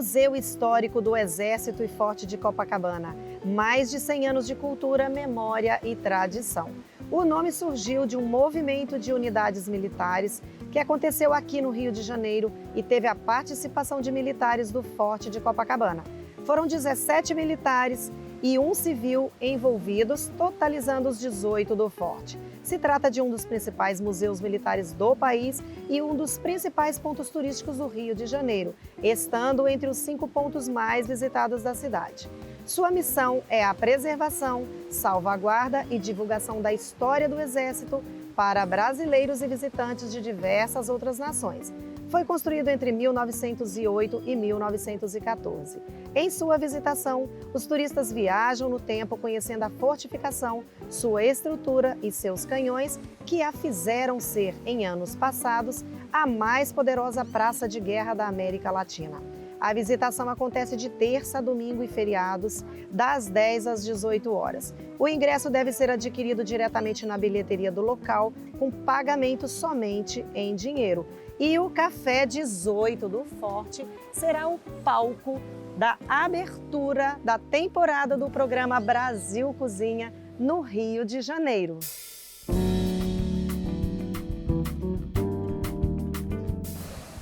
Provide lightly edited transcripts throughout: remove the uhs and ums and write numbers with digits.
Museu Histórico do Exército e Forte de Copacabana. Mais de 100 anos de cultura, memória e tradição. O nome surgiu de um movimento de unidades militares que aconteceu aqui no Rio de Janeiro e teve a participação de militares do Forte de Copacabana. Foram 17 militares e um civil envolvidos, totalizando os 18 do Forte. Se trata de um dos principais museus militares do país e um dos principais pontos turísticos do Rio de Janeiro, estando entre os 5 pontos mais visitados da cidade. Sua missão é a preservação, salvaguarda e divulgação da história do Exército para brasileiros e visitantes de diversas outras nações. Foi construído entre 1908 e 1914. Em sua visitação, os turistas viajam no tempo conhecendo a fortificação, sua estrutura e seus canhões, que a fizeram ser, em anos passados, a mais poderosa praça de guerra da América Latina. A visitação acontece de terça a domingo e feriados, das 10 às 18 horas. O ingresso deve ser adquirido diretamente na bilheteria do local, com pagamento somente em dinheiro. E o Café 18 do Forte será o palco da abertura da temporada do programa Brasil Cozinha no Rio de Janeiro.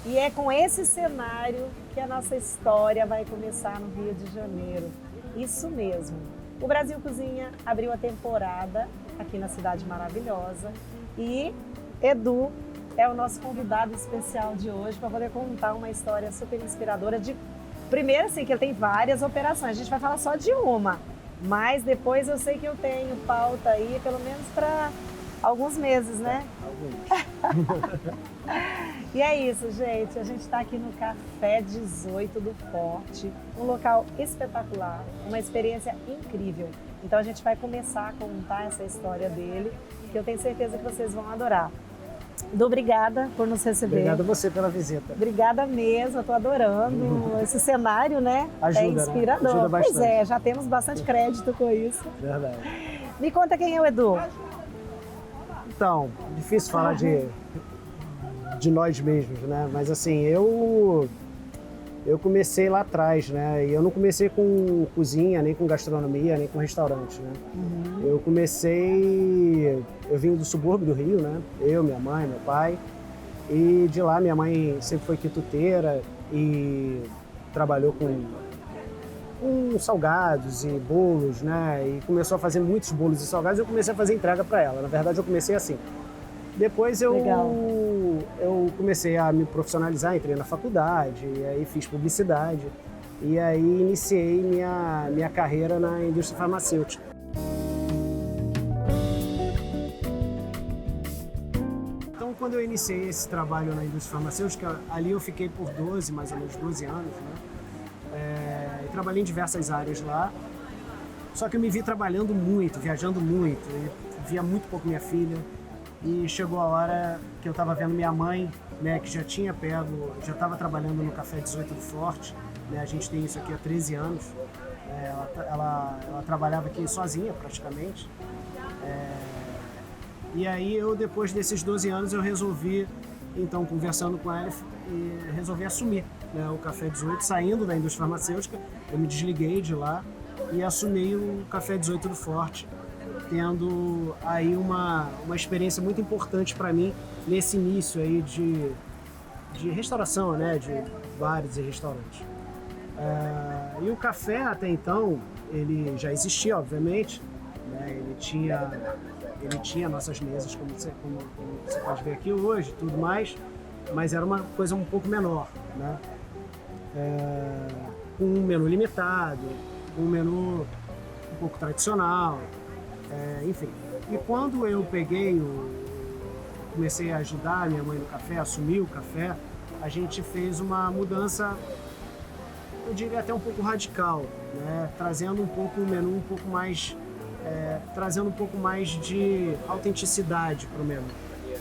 E é com esse cenário que a nossa história vai começar no Rio de Janeiro. Isso mesmo. O Brasil Cozinha abriu a temporada aqui na cidade maravilhosa e Edu é o nosso convidado especial de hoje para poder contar uma história super inspiradora de... Primeiro, assim, que ele tem várias operações. A gente vai falar só de uma, mas depois eu sei que eu tenho pauta aí, pelo menos para alguns meses, né? Alguns. E é isso, gente. A gente está aqui no Café 18 do Forte, um local espetacular, uma experiência incrível. Então a gente vai começar a contar essa história dele, que eu tenho certeza que vocês vão adorar. Edu, obrigada por nos receber. Obrigado a você pela visita. Obrigada mesmo, eu tô adorando esse cenário, né? Ajuda, é inspirador. né? Ajuda bastante. Pois é, já temos bastante crédito com isso. Verdade. Me conta quem é o Edu. Então, difícil falar de nós mesmos, né? Mas assim, eu comecei lá atrás, né? E eu não comecei com cozinha, nem com gastronomia, nem com restaurante, né? Eu vim do subúrbio do Rio, né? Eu, minha mãe, meu pai. E de lá minha mãe sempre foi quituteira e trabalhou com salgados e bolos, né? E começou a fazer muitos bolos e salgados e eu comecei a fazer entrega para ela. Na verdade, eu comecei assim. Depois eu comecei a me profissionalizar, entrei na faculdade, e aí fiz publicidade. E aí iniciei minha carreira na indústria farmacêutica. Então, quando eu iniciei esse trabalho na indústria farmacêutica, ali eu fiquei por mais ou menos 12 anos, né? E trabalhei em diversas áreas lá. Só que eu me vi trabalhando muito, viajando muito, e via muito pouco minha filha. E chegou a hora que eu estava vendo minha mãe, né, que já estava trabalhando no Café 18 do Forte, né, a gente tem isso aqui há 13 anos. Ela trabalhava aqui sozinha praticamente. E aí depois desses 12 anos, eu resolvi, então, conversando com ela, e resolvi assumir, né, o Café 18, saindo da indústria farmacêutica. Eu me desliguei de lá e assumi o Café 18 do Forte, tendo aí uma experiência muito importante para mim nesse início aí de restauração, né, de bares e restaurantes. E o café até então, ele já existia, obviamente, né, ele tinha nossas mesas, como você pode ver aqui hoje, tudo mais, mas era uma coisa um pouco menor, né, com um menu limitado, um menu um pouco tradicional. Enfim, e quando eu comecei a ajudar a minha mãe no café, assumi o café, a gente fez uma mudança, eu diria até um pouco radical, né? Trazendo um pouco o menu um pouco mais, trazendo um pouco mais de autenticidade para o menu,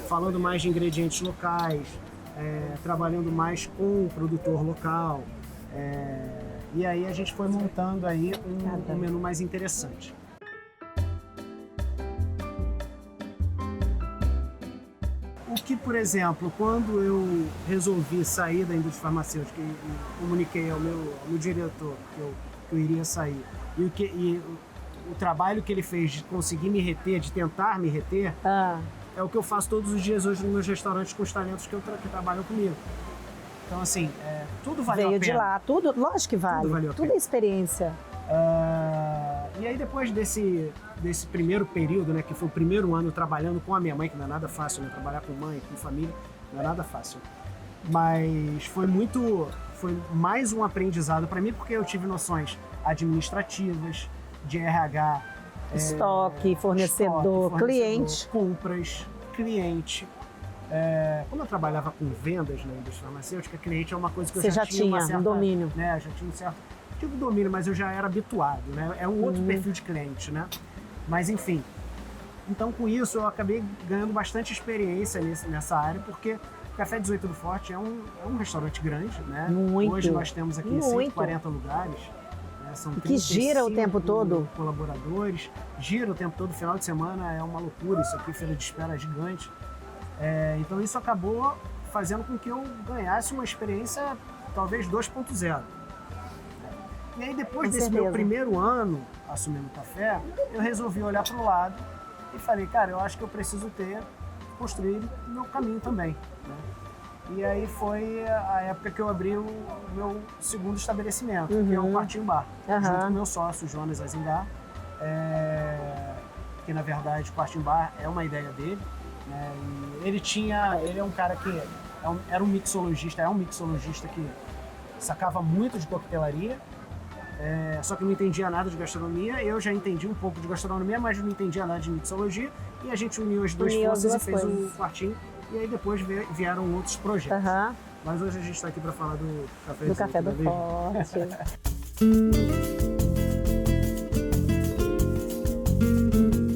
falando mais de ingredientes locais, trabalhando mais com o produtor local, e aí a gente foi montando aí um menu mais interessante. O que, por exemplo, quando eu resolvi sair da indústria farmacêutica e comuniquei ao meu diretor que eu iria sair, e o trabalho que ele fez de conseguir me reter, de tentar me reter, é o que eu faço todos os dias hoje nos meus restaurantes com os talentos que trabalham comigo. Então, assim, tudo valeu a pena. Veio de lá, tudo, lógico que vale. Tudo é experiência. E aí, depois desse primeiro período, né, que foi o primeiro ano trabalhando com a minha mãe, que não é nada fácil, né? Trabalhar com mãe, com família, não é nada fácil. Mas foi mais um aprendizado para mim, porque eu tive noções administrativas, de RH, estoque, fornecedor, cliente. Compras, cliente. Como eu trabalhava com vendas na indústria farmacêutica, cliente é uma coisa que eu já tinha uma certa, um domínio. Né, já tinha um certo tipo de domínio, mas eu já era habituado, né? É um outro perfil de cliente, né? Mas enfim. Então, com isso, eu acabei ganhando bastante experiência nessa área, porque o Café 18 do Forte é um restaurante grande, né? Muito. Hoje nós temos aqui 140 lugares. São que gira o tempo todo. Colaboradores, gira o tempo todo, final de semana é uma loucura, isso aqui, feira de espera gigante. Então isso acabou fazendo com que eu ganhasse uma experiência talvez 2.0. E aí depois desse meu primeiro ano assumindo o café, eu resolvi olhar para o lado e falei, cara, eu acho que eu preciso construir o meu caminho também, né? E aí foi a época que eu abri o meu segundo estabelecimento, que é o Quartinho Bar, junto com o meu sócio, Jonas Azingar, que na verdade o Quartinho Bar é uma ideia dele, né? E ele é um cara que era um mixologista, que sacava muito de coquetelaria, só que não entendia nada de gastronomia. Eu já entendi um pouco de gastronomia, mas não entendia nada de mixologia, e a gente uniu as duas forças e fez o Quartinho. E aí depois vieram outros projetos. Mas hoje a gente está aqui para falar do Café do Forte.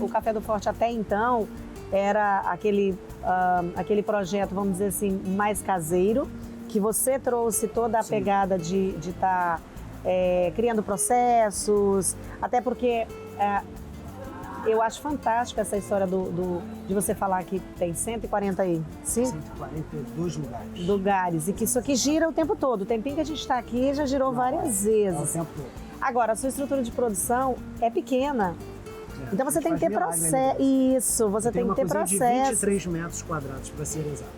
O Café do Forte até então era aquele projeto, vamos dizer assim, mais caseiro, que você trouxe toda a pegada de estar criando processos, até porque eu acho fantástica essa história de você falar que tem 142 lugares e que isso aqui gira o tempo todo. O tempinho que a gente está aqui já girou várias vezes. O tempo todo. Agora, a sua estrutura de produção é pequena. Então você tem que ter processo. Isso, você tem que ter processo. De 23 metros quadrados, para ser exato.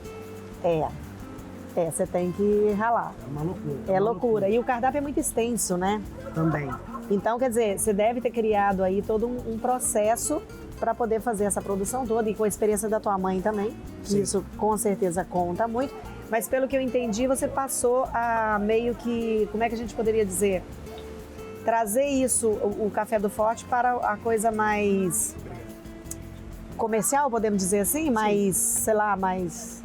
Você tem que ralar. É uma loucura. É loucura. E o cardápio é muito extenso, né? Também. Então, quer dizer, você deve ter criado aí todo um processo para poder fazer essa produção toda, e com a experiência da tua mãe também. Sim. Isso com certeza conta muito. Mas pelo que eu entendi, você passou a meio que, como é que a gente poderia dizer? Trazer isso, o Café do Forte, para a coisa mais comercial, podemos dizer assim? Mais, sei lá, mais...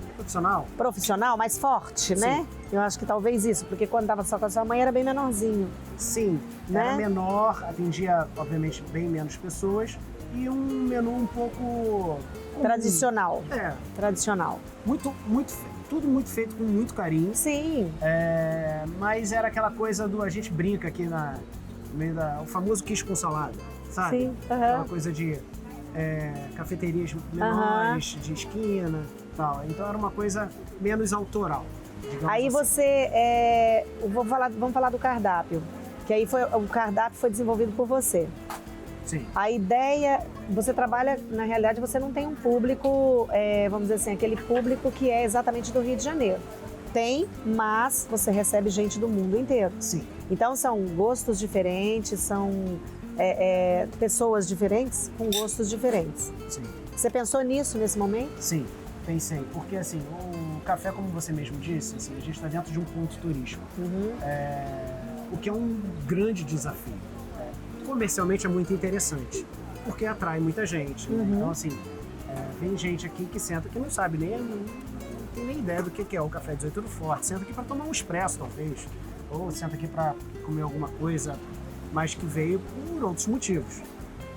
Profissional, mais forte, né? Eu acho que talvez isso, porque quando estava só com a sua mãe era bem menorzinho. Sim, né? Era menor, atendia, obviamente, bem menos pessoas, e um menu um pouco... Tradicional. Tradicional. Tudo muito feito com muito carinho. Sim. Mas era aquela coisa a gente brinca aqui no meio o famoso quiche com salada, sabe? Sim. Aquela coisa de cafeterias menores, de esquina, tal. Então era uma coisa menos autoral. Aí assim. Você, vamos falar do cardápio, que aí o cardápio foi desenvolvido por você. Sim. A ideia, você trabalha, na realidade você não tem um público, vamos dizer assim, aquele público que é exatamente do Rio de Janeiro. Tem, mas você recebe gente do mundo inteiro. Sim. Então são gostos diferentes, são pessoas diferentes com gostos diferentes. Sim. Você pensou nisso nesse momento? Sim, pensei. Porque assim, o café, como você mesmo disse, assim, a gente está dentro de um ponto turístico. O que é um grande desafio. Comercialmente é muito interessante, porque atrai muita gente. Né? Então assim, vem gente aqui que senta que não sabe não tem nem ideia do que é o Café 18 do Forte. Senta aqui para tomar um expresso, talvez. Ou senta aqui para comer alguma coisa, mas que veio por outros motivos.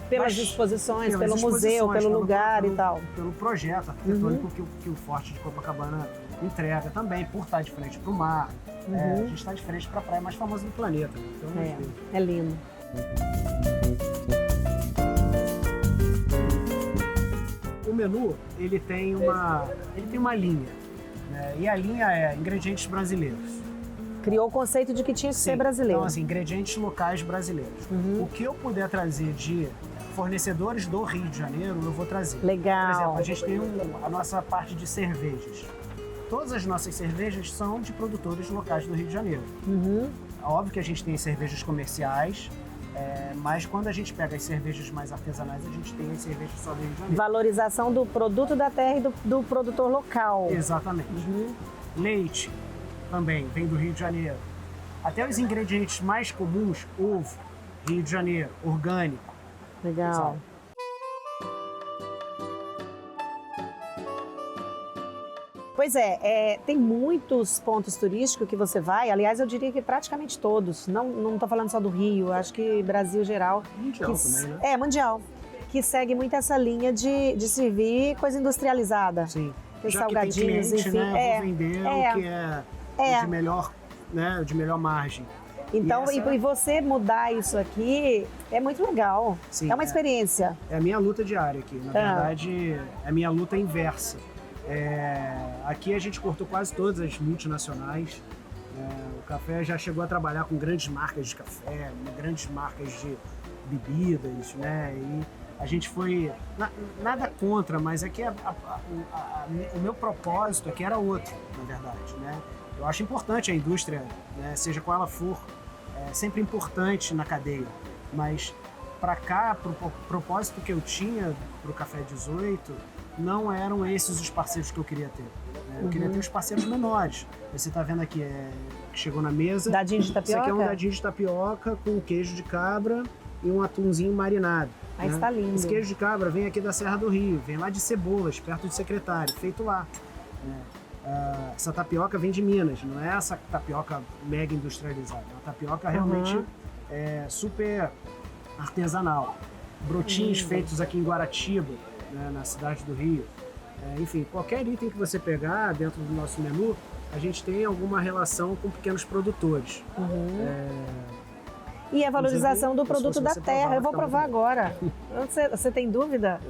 Pelas exposições, pelo museu, pelo lugar e tal. Pelo projeto arquitetônico que o Forte de Copacabana entrega também, por estar de frente para o mar. A gente está de frente para a praia mais famosa do planeta. Então, é lindo. O menu, ele tem uma linha, né? E a linha é ingredientes brasileiros. Criou o conceito de que tinha que ser brasileiro. Então, assim, ingredientes locais brasileiros. O que eu puder trazer de fornecedores do Rio de Janeiro, eu vou trazer. Legal. Por exemplo, a gente tem a nossa parte de cervejas. Todas as nossas cervejas são de produtores locais do Rio de Janeiro. Óbvio que a gente tem cervejas comerciais, mas quando a gente pega as cervejas mais artesanais, a gente tem as cervejas só do Rio de Janeiro. Valorização do produto da terra e do produtor local. Exatamente. Leite também vem do Rio de Janeiro. Até os ingredientes mais comuns, ovo, Rio de Janeiro, orgânico. Legal. Sabe? Pois tem muitos pontos turísticos que você vai, aliás, eu diria que praticamente todos, não estou falando só do Rio, acho que Brasil geral. Mundial também, né? Mundial, que segue muito essa linha de servir coisa industrializada. Sim. Que já salgadinhos, que tem cliente, enfim. Né, vou vender o que é de melhor, né, de melhor margem. Então, e você mudar isso aqui é muito legal. Sim, é uma experiência. É a minha luta diária aqui. Na verdade, é a minha luta inversa. Aqui a gente cortou quase todas as multinacionais. O café já chegou a trabalhar com grandes marcas de café, grandes marcas de bebidas, né? E a gente foi... Nada contra, mas aqui o meu propósito aqui era outro, na verdade, né? Eu acho importante a indústria, né, seja qual ela for, sempre importante na cadeia. Mas para cá, pro propósito que eu tinha pro Café 18, não eram esses os parceiros que eu queria ter. Né? Eu queria ter os parceiros menores. Você está vendo aqui, que chegou na mesa. Dadinho de tapioca? Isso aqui é um dadinho de tapioca com queijo de cabra e um atumzinho marinado. Aí está lindo. Esse queijo de cabra vem aqui da Serra do Rio, vem lá de Cebolas, perto de Secretário, feito lá. Né? Essa tapioca vem de Minas, não é essa tapioca mega industrializada. É uma tapioca realmente super artesanal. Brotinhos feitos aqui em Guaratiba, né, na cidade do Rio. Enfim, qualquer item que você pegar dentro do nosso menu, a gente tem alguma relação com pequenos produtores. E a valorização do produto da terra. Eu vou provar agora. Você tem dúvida?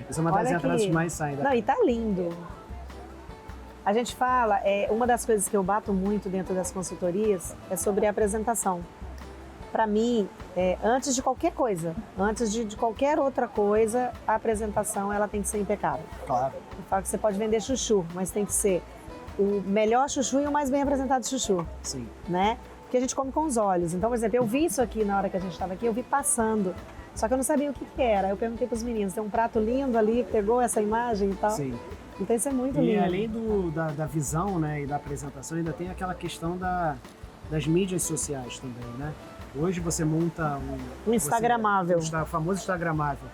Essa é uma das entradas que mais saem. Não, e tá lindo. A gente fala, uma das coisas que eu bato muito dentro das consultorias é sobre a apresentação. Para mim, antes de qualquer coisa, antes de qualquer outra coisa, a apresentação ela tem que ser impecável. Claro. Eu falo que você pode vender chuchu, mas tem que ser o melhor chuchu e o mais bem apresentado chuchu. Sim. Né? Porque a gente come com os olhos. Então, por exemplo, eu vi isso aqui na hora que a gente estava aqui, eu vi passando. Só que eu não sabia o que era. Eu perguntei para os meninos, tem um prato lindo ali, pegou essa imagem e tal. Sim. Então isso é muito lindo. E além da visão, né, e da apresentação, ainda tem aquela questão das mídias sociais também, né? Hoje você monta um instagramável. O famoso instagramável.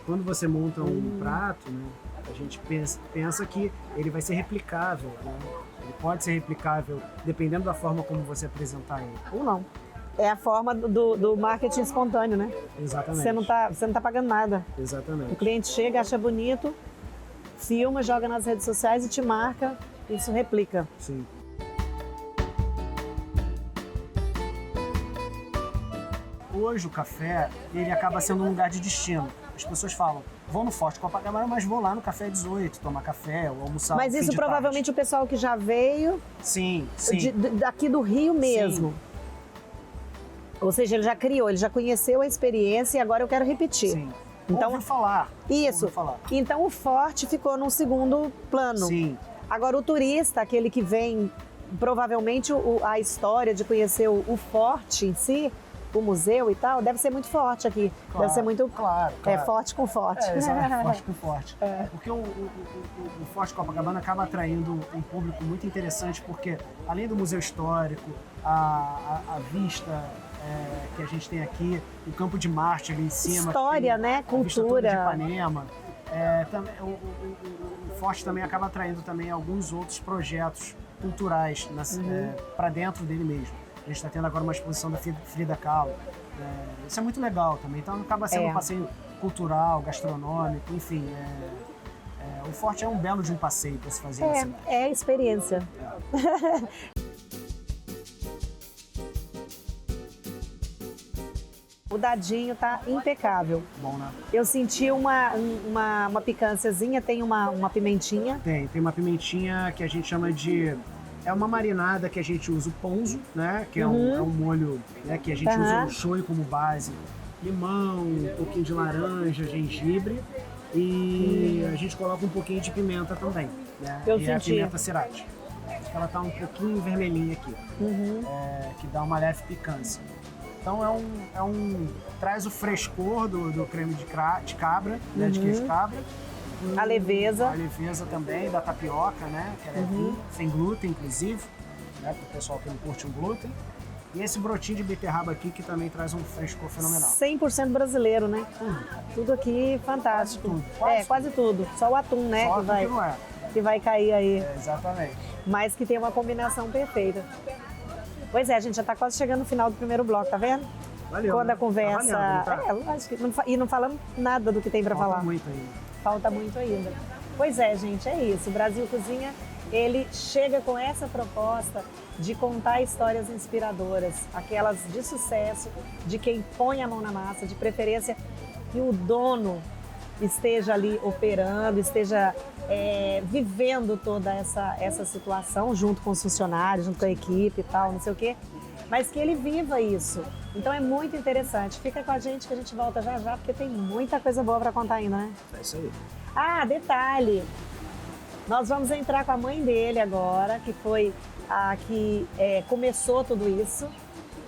Quando você monta um prato, né, a gente pensa que ele vai ser replicável, né? Ele pode ser replicável dependendo da forma como você apresentar ele. Ou não. É a forma do marketing espontâneo, né? Exatamente. Você não tá pagando nada. Exatamente. O cliente chega, acha bonito, filma, joga nas redes sociais e te marca, isso replica. Sim. Hoje o café, ele acaba sendo um lugar de destino. As pessoas falam, vou no Forte Copacabana, mas vou lá no Café 18, tomar café ou almoçar. Mas isso provavelmente o pessoal que já veio sim. daqui do Rio mesmo. Sim. Ou seja, ele já criou, ele já conheceu a experiência e agora eu quero repetir. Sim. Então, ouviu falar. Isso. Ouviu falar. Então o Forte ficou num segundo plano. Sim. Agora o turista, aquele que vem, provavelmente a história de conhecer o Forte em si, o museu e tal, deve ser muito forte aqui. Claro, deve ser muito claro. Forte com forte. Forte com forte. Porque o Forte Copacabana acaba atraindo um público muito interessante, porque além do museu histórico, a vista que a gente tem aqui, o Campo de Marte ali em cima. História, né? Cultura. De Ipanema. O Forte também acaba atraindo também alguns outros projetos culturais para dentro dele mesmo. A gente está tendo agora uma exposição da Frida Kahlo. Isso é muito legal também. Então acaba sendo um passeio cultural, gastronômico, enfim. O Forte é um belo de um passeio para se fazer na cidade. É experiência. O dadinho tá impecável. Bom, né? Eu senti uma picânciazinha, tem uma pimentinha. Tem uma pimentinha que a gente chama de... É uma marinada que a gente usa o ponzu, né? Que é um molho, né? Que a gente usa o shoyu como base. Limão, um pouquinho de laranja, gengibre. E a gente coloca um pouquinho de pimenta também, né? Eu e senti. a pimenta sriracha. Ela tá um pouquinho vermelhinha aqui, que dá uma leve picância. Então traz o frescor do creme de cabra, né? De queijo cabra. A leveza. A leveza também da tapioca, né? Que é levinha, sem glúten, inclusive, né? Para o pessoal que não curte o glúten. E esse brotinho de beterraba aqui que também traz um frescor fenomenal. 100% brasileiro, né? Tudo aqui fantástico. Quase tudo. Só o atum, né? Só que vai, que não é. que vai cair aí. Exatamente. Mas que tem uma combinação perfeita. Pois é, a gente já está quase chegando no final do primeiro bloco, tá vendo? Valeu, Quando né? a conversa... Tá valendo, lógico que e não falamos nada do que tem para falar. Falta muito ainda. Falta muito ainda. Pois é, gente, é isso. O Brasil Cozinha, ele chega com essa proposta de contar histórias inspiradoras, aquelas de sucesso, de quem põe a mão na massa, de preferência que o dono esteja ali operando, esteja vivendo toda essa situação junto com os funcionários, junto com a equipe e tal, não sei o quê, mas que ele viva isso. Então é muito interessante. Fica com a gente que a gente volta já já, porque tem muita coisa boa para contar ainda, né? É isso aí. Ah, detalhe! Nós vamos entrar com a mãe dele agora, que foi a que começou tudo isso,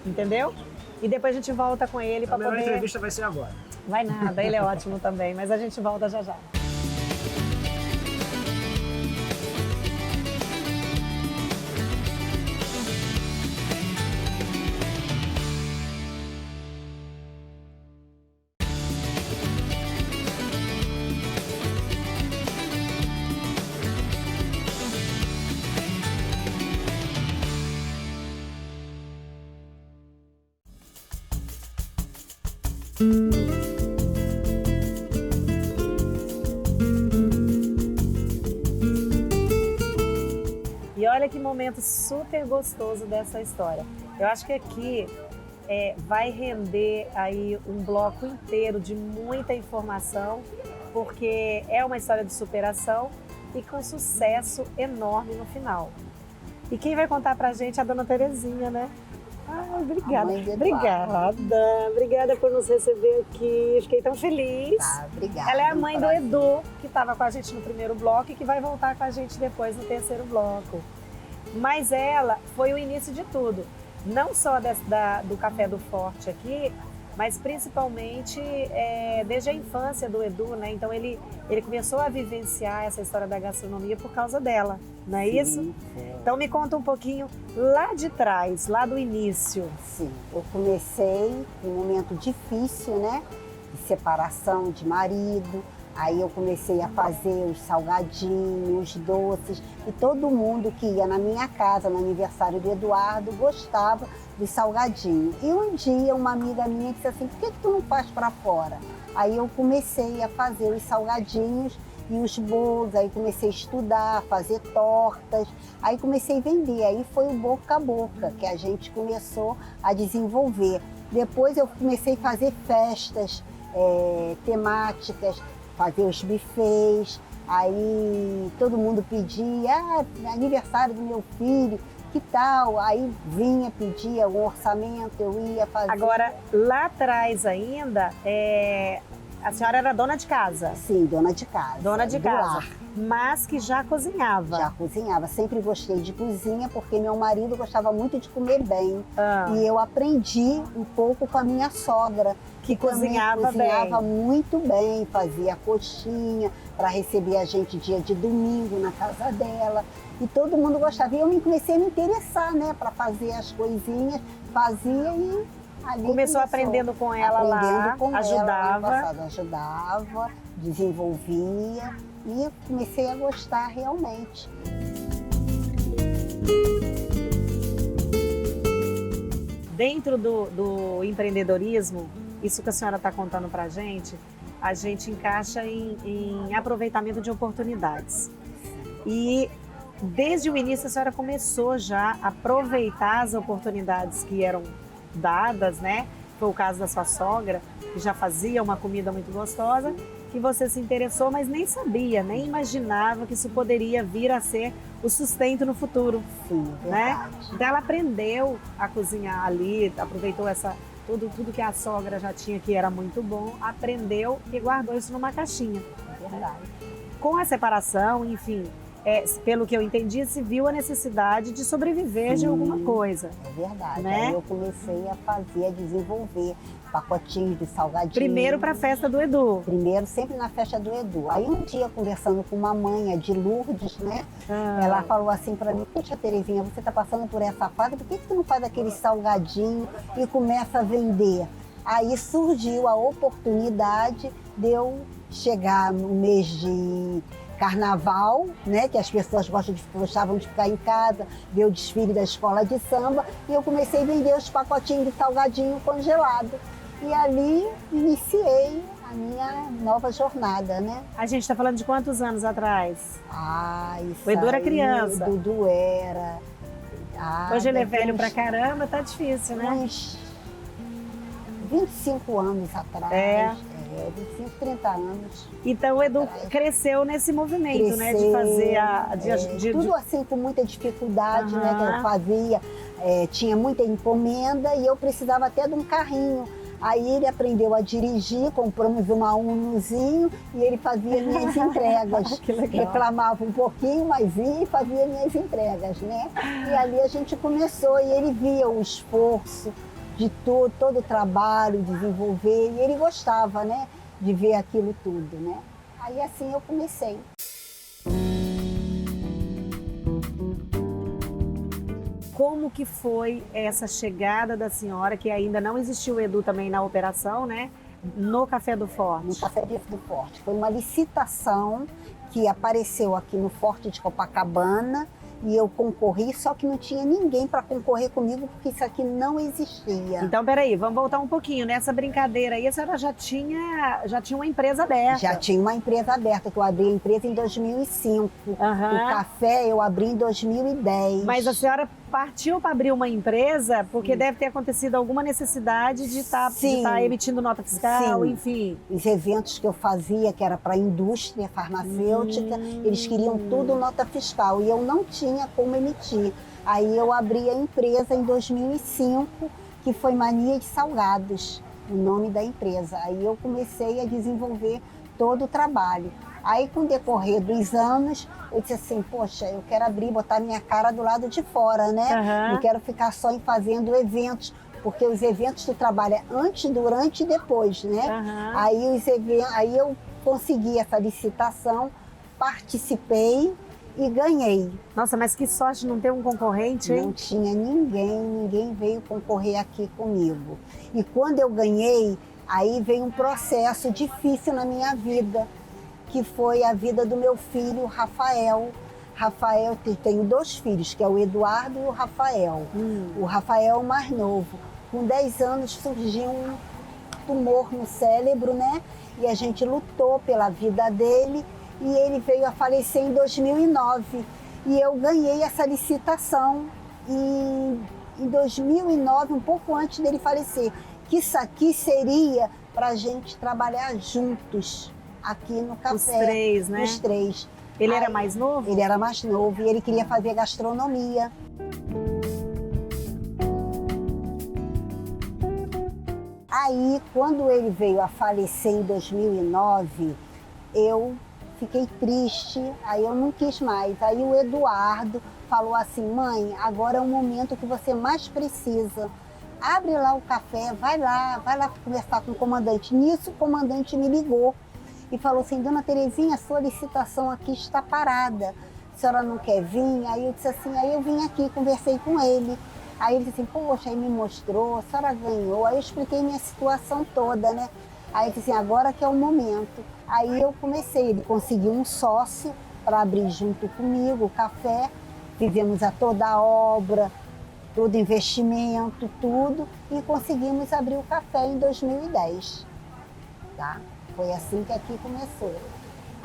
entendeu? E depois a gente volta com ele para A melhor poder... entrevista vai ser agora. Vai nada, ele é ótimo também, mas a gente volta já já. E olha que momento super gostoso dessa história. Eu acho que aqui vai render aí um bloco inteiro de muita informação, porque é uma história de superação e com sucesso enorme no final. E quem vai contar pra gente é a dona Terezinha, né? Ah, obrigada. Obrigada por nos receber aqui. Fiquei tão feliz. Tá, obrigada. Ela é a mãe do Edu, que estava com a gente no primeiro bloco e que vai voltar com a gente depois no terceiro bloco. Mas ela foi o início de tudo. Não só do Café do Forte aqui, mas principalmente desde a infância do Edu, né? Então ele começou a vivenciar essa história da gastronomia por causa dela, não é isso? Sim. Então me conta um pouquinho lá de trás, lá do início. Sim, eu comecei um momento difícil, né? De separação de marido. Aí eu comecei a fazer os salgadinhos, os doces. E todo mundo que ia na minha casa, no aniversário do Eduardo, gostava dos salgadinhos. E um dia uma amiga minha disse assim, por que tu não faz para fora? Aí eu comecei a fazer os salgadinhos e os bolos, aí comecei a estudar, fazer tortas, aí comecei a vender, aí foi o boca a boca que a gente começou a desenvolver. Depois eu comecei a fazer festas temáticas, fazer os buffets, aí todo mundo pedia, aniversário do meu filho, que tal? Aí vinha, pedia um orçamento, eu ia fazer. Agora, lá atrás ainda, a senhora era dona de casa? Sim, dona de casa. Dona de do casa, lar. mas que já cozinhava. Já cozinhava, sempre gostei de cozinha porque meu marido gostava muito de comer bem. E eu aprendi um pouco com a minha sogra, que cozinhava muito bem, fazia coxinha para receber a gente dia de domingo na casa dela. E todo mundo gostava. E eu comecei a me interessar, né, para fazer as coisinhas, fazia e ali começou aprendendo com ela lá, ajudava. Ajudava, desenvolvia e comecei a gostar realmente. Dentro do empreendedorismo, isso que a senhora está contando para a gente encaixa em aproveitamento de oportunidades. E desde o início a senhora começou já a aproveitar as oportunidades que eram dadas, né? foi o caso da sua sogra, que já fazia uma comida muito gostosa, que você se interessou, mas nem sabia, nem imaginava que isso poderia vir a ser o sustento no futuro. Sim, Né? verdade. Então ela aprendeu a cozinhar ali, aproveitou tudo que a sogra já tinha que era muito bom, aprendeu e guardou isso numa caixinha. Verdade. Com a separação, enfim, pelo que eu entendi, se viu a necessidade de sobreviver de Sim. alguma coisa. É verdade. Né? Aí eu comecei a desenvolver pacotinhos de salgadinho. Primeiro para a festa do Edu. Primeiro, sempre na festa do Edu. Aí um dia, conversando com uma mãe, a de Lourdes, né? Ela falou assim para mim, puxa, Terezinha, você está passando por essa fase, por que tu não faz aquele salgadinho e começa a vender? Aí surgiu a oportunidade de eu chegar no mês de Carnaval, né, que as pessoas gostavam de ficar em casa, ver o desfile da escola de samba, e eu comecei a vender os pacotinhos de salgadinho congelado. E ali iniciei a minha nova jornada, né? A gente está falando de quantos anos atrás? Isso O Edu era aí, criança. O Dudu era. Hoje ele é deve ter velho pra caramba, tá difícil, né? uns 25 anos atrás. 25, 30 anos. Então o Edu cresceu nesse movimento, né? De fazer tudo assim com muita dificuldade, Aham. né? Que eu fazia. Tinha muita encomenda e eu precisava até de um carrinho. Aí ele aprendeu a dirigir, compramos uma Unozinho e ele fazia minhas entregas. Que legal. Reclamava um pouquinho, mas ia e fazia minhas entregas, né? E ali a gente começou e ele via o esforço de todo o trabalho, desenvolver, e ele gostava, né, de ver aquilo tudo, né? Aí assim eu comecei. Como que foi essa chegada da senhora, que ainda não existiu o Edu também na operação, né? No Café do Forte? No Café do Forte. Foi uma licitação que apareceu aqui no Forte de Copacabana e eu concorri, só que não tinha ninguém para concorrer comigo porque isso aqui não existia. Então, peraí, vamos voltar um pouquinho. Nessa brincadeira aí, a senhora já tinha uma empresa aberta. Já tinha uma empresa aberta, que eu abri a empresa em 2005. Aham. O café eu abri em 2010. Mas a senhora partiu para abrir uma empresa porque deve ter acontecido alguma necessidade de estar emitindo nota fiscal, Sim. enfim. Os eventos que eu fazia, que era para a indústria farmacêutica, eles queriam tudo nota fiscal e eu não tinha como emitir. Aí eu abri a empresa em 2005, que foi Mania de Salgados, o nome da empresa. Aí eu comecei a desenvolver todo o trabalho. Aí, com o decorrer dos anos, eu disse assim, poxa, eu quero abrir, botar minha cara do lado de fora, né? Aham. Não quero ficar só em fazendo eventos, porque os eventos tu trabalha antes, durante e depois, né? Aham. Aí eu consegui essa licitação, participei e ganhei. Nossa, mas que sorte não ter um concorrente, hein? Não tinha ninguém veio concorrer aqui comigo. E quando eu ganhei, aí veio um processo difícil na minha vida, que foi a vida do meu filho, Rafael. Rafael, eu tenho 2 filhos, que é o Eduardo e o Rafael. O Rafael mais novo. Com 10 anos surgiu um tumor no cérebro, né? E a gente lutou pela vida dele e ele veio a falecer em 2009. E eu ganhei essa licitação em 2009, um pouco antes dele falecer. Que isso aqui seria para a gente trabalhar juntos aqui no café. Os 3, né? Os 3. Ele era mais novo? Ele era mais novo e ele queria fazer gastronomia. Aí, quando ele veio a falecer em 2009, eu fiquei triste, aí eu não quis mais. Aí o Eduardo falou assim, mãe, agora é o momento que você mais precisa. Abre lá o café, vai lá conversar com o comandante. Nisso, o comandante me ligou e falou assim, dona Terezinha, a sua licitação aqui está parada. A senhora não quer vir? Aí eu disse assim, aí eu vim aqui, conversei com ele. Aí ele disse assim, poxa, aí me mostrou, a senhora ganhou. Aí eu expliquei minha situação toda, né? Aí ele disse assim, agora que é o momento. Aí eu comecei, ele conseguiu um sócio para abrir junto comigo o café. Fizemos a toda a obra, todo investimento, tudo. E conseguimos abrir o café em 2010, tá? Foi assim que aqui começou.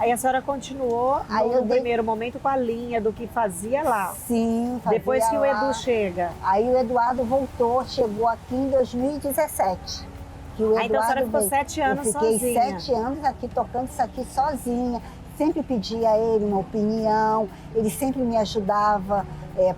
Aí a senhora continuou no primeiro momento com a linha do que fazia lá. Sim, fazia Depois que o lá. Edu chega. Aí o Eduardo voltou, chegou aqui em 2017. Que o Eduardo então a senhora ficou 7 anos sozinha. Eu fiquei sozinha. 7 anos aqui tocando isso aqui sozinha. Sempre pedia a ele uma opinião, ele sempre me ajudava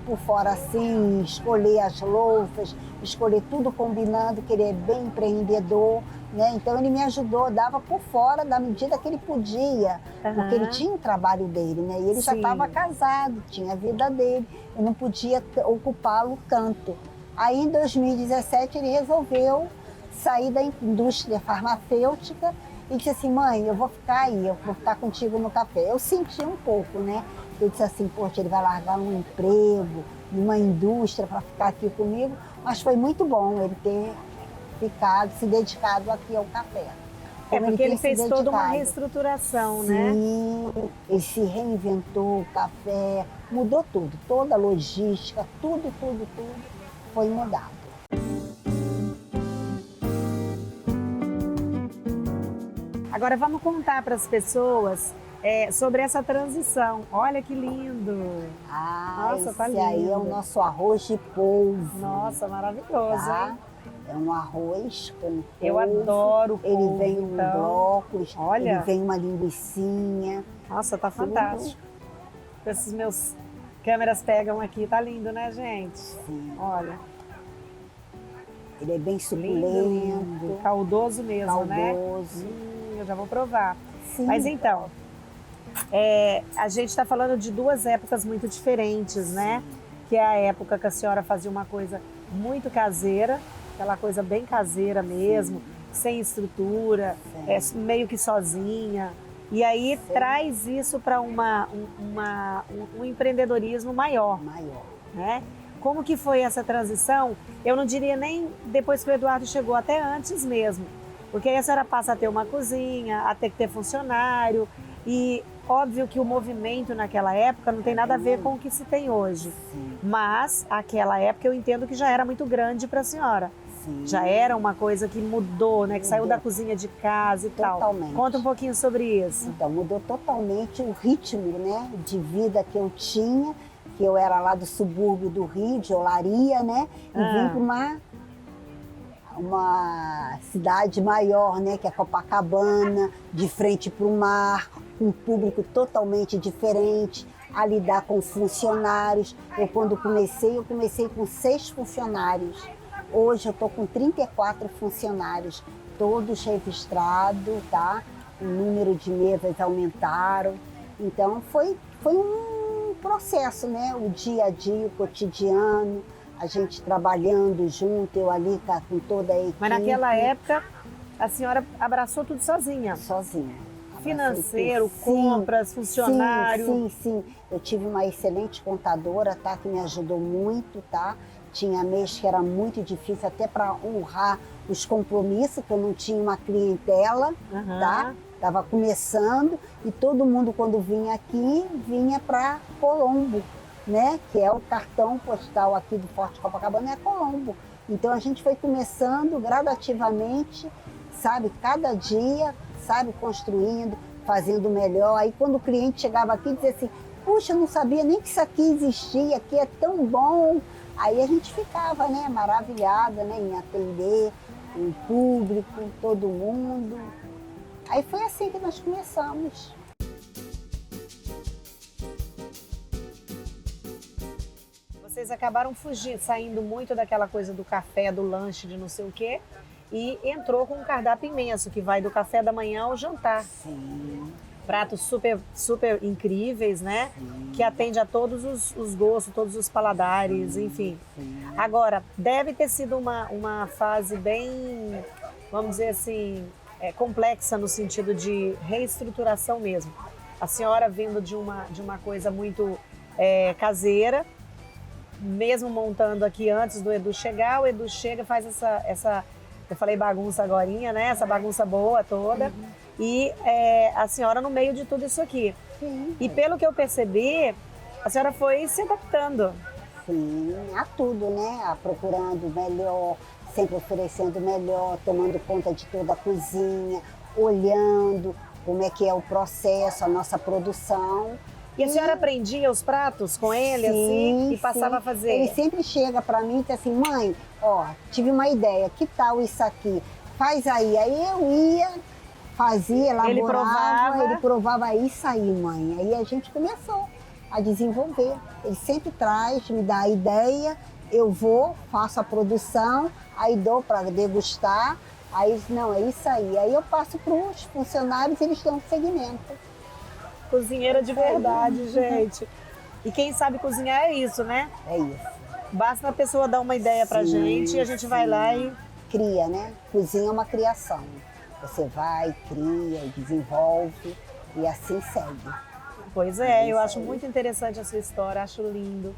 por fora assim, escolher as louças, escolher tudo combinando, que ele é bem empreendedor, né? Então ele me ajudou, dava por fora da medida que ele podia, porque ele tinha o trabalho dele, né? E ele já estava casado, tinha a vida dele, eu não podia ocupá-lo tanto. Aí em 2017 ele resolveu sair da indústria farmacêutica e disse assim, mãe, eu vou ficar aí, eu vou ficar contigo no café. Eu senti um pouco, né? Eu disse assim, poxa, ele vai largar um emprego, numa indústria para ficar aqui comigo, mas foi muito bom ele ter ficado, se dedicado aqui ao café. Porque ele fez toda uma reestruturação, né? Sim, ele se reinventou, o café, mudou tudo, toda a logística, tudo foi mudado. Agora vamos contar para as pessoas sobre essa transição. Olha que lindo! Nossa, tá lindo. Esse aí é o nosso arroz de polvo. Nossa, maravilhoso, hein? É um arroz com polvo. Eu adoro polvo, ele vem em blocos, olha. Ele vem uma linguicinha. Nossa, tá fantástico. Esses meus câmeras pegam aqui, tá lindo, né, gente? Sim. Olha. Ele é bem suculento. Lindo. Caldoso mesmo, né? Eu já vou provar. Sim. Mas então, a gente está falando de 2 épocas muito diferentes, né? Que é a época que a senhora fazia uma coisa muito caseira, aquela coisa bem caseira mesmo, sem estrutura, meio que sozinha. E aí traz isso para um empreendedorismo maior. Né? Como que foi essa transição? Eu não diria nem depois que o Eduardo chegou, até antes mesmo. Porque aí a senhora passa a ter uma cozinha, a ter que ter funcionário. E óbvio que o movimento naquela época não tem nada a ver com o que se tem hoje. Sim. Mas aquela época eu entendo que já era muito grande para a senhora. Sim. Já era uma coisa que mudou, né? Que saiu da cozinha de casa e totalmente. Tal. Conta um pouquinho sobre isso. Então, mudou totalmente o ritmo, né, de vida que eu tinha, que eu era lá do subúrbio do Rio, de Olaria, né? E vim para uma cidade maior, né, que é Copacabana, de frente para o mar, com um público totalmente diferente, a lidar com funcionários. Quando eu comecei com 6 funcionários. Hoje eu estou com 34 funcionários, todos registrados, tá? O número de mesas aumentaram. Então foi um processo, né? O dia a dia, o cotidiano, a gente trabalhando junto, eu ali com toda a equipe. Mas naquela época a senhora abraçou tudo sozinha? Sozinha. Financeiro, compras, funcionário? Sim. Eu tive uma excelente contadora, tá? Que me ajudou muito, tá? Tinha mês que era muito difícil até para honrar os compromissos, que eu não tinha uma clientela, tá? Estava começando e todo mundo quando vinha aqui, vinha para Colombo, né? Que é o cartão postal aqui do Forte Copacabana, é Colombo. Então a gente foi começando gradativamente, sabe? Cada dia, sabe? Construindo, fazendo melhor. Aí quando o cliente chegava aqui, dizia assim, puxa, eu não sabia nem que isso aqui existia, aqui é tão bom. Aí a gente ficava, né, maravilhada, né, em atender o público, todo mundo. Aí foi assim que nós começamos. Vocês acabaram saindo muito daquela coisa do café, do lanche, de não sei o quê, e entrou com um cardápio imenso, que vai do café da manhã ao jantar. Sim. Pratos super, super incríveis, né? Sim. Que atende a todos os gostos, todos os paladares, enfim. Sim. Agora, deve ter sido uma fase bem, vamos dizer assim, complexa no sentido de reestruturação mesmo. A senhora vindo de uma coisa muito caseira, mesmo montando aqui antes do Edu chegar, o Edu chega e faz essa eu falei bagunça agorinha, né? Essa bagunça boa toda. E a senhora no meio de tudo isso aqui. Sim. E pelo que eu percebi, a senhora foi se adaptando. Sim, a tudo, né? Procurando melhor, sempre oferecendo melhor, tomando conta de toda a cozinha, olhando, como é que é o processo, a nossa produção. E a senhora aprendia os pratos com ele, assim, e passava a fazer? Ele sempre chega para mim e diz assim, mãe, ó, tive uma ideia, que tal isso aqui? Faz aí. Aí eu ia, fazia, elaborava, ele provava, isso aí, mãe. Aí a gente começou a desenvolver. Ele sempre traz, me dá a ideia, eu vou, faço a produção, aí dou para degustar, aí não, é isso aí. Aí eu passo para os funcionários e eles dão segmento. Cozinheira de verdade, gente. E quem sabe cozinhar é isso, né? É isso. Basta a pessoa dar uma ideia pra gente e a gente vai lá e... Cria, né? Cozinha é uma criação. Você vai, cria, desenvolve e assim segue. Pois é, eu acho muito interessante a sua história, acho lindo.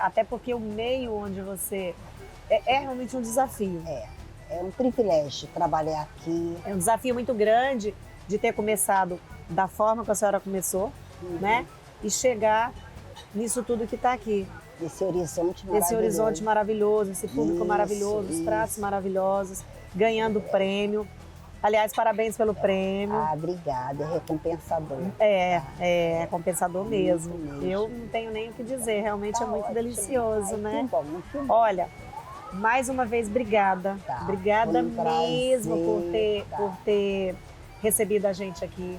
Até porque o meio onde você... É realmente um desafio. É um privilégio trabalhar aqui. É um desafio muito grande de ter começado da forma que a senhora começou, né? E chegar nisso tudo que está aqui. Esse horizonte maravilhoso. Esse horizonte maravilhoso, esse público maravilhoso, os pratos maravilhosos, ganhando prêmio. Aliás, parabéns pelo prêmio. Obrigada, é recompensador. É compensador mesmo. Mesmo. Eu não tenho nem o que dizer, realmente é muito ótimo. delicioso, né? Que bom, muito bom. Olha, mais uma vez, obrigada. Obrigada foi um mesmo prazer, por ter recebido a gente aqui.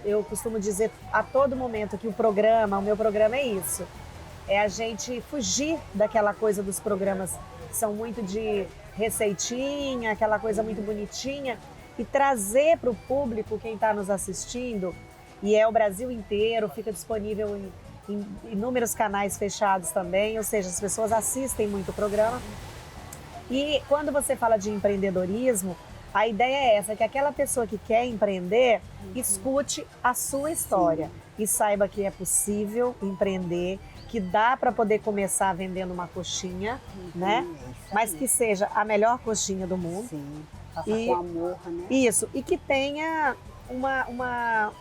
Eu costumo dizer a todo momento que o meu programa é isso. É a gente fugir daquela coisa dos programas que são muito de receitinha, aquela coisa muito bonitinha, e trazer para o público, quem está nos assistindo, e é o Brasil inteiro, fica disponível em inúmeros canais fechados também, ou seja, as pessoas assistem muito o programa. E quando você fala de empreendedorismo, a ideia é essa, que aquela pessoa que quer empreender, escute a sua história e saiba que é possível empreender, que dá para poder começar vendendo uma coxinha, né? Mas que seja a melhor coxinha do mundo. Sim, faça com amor, né? Isso, e que tenha uma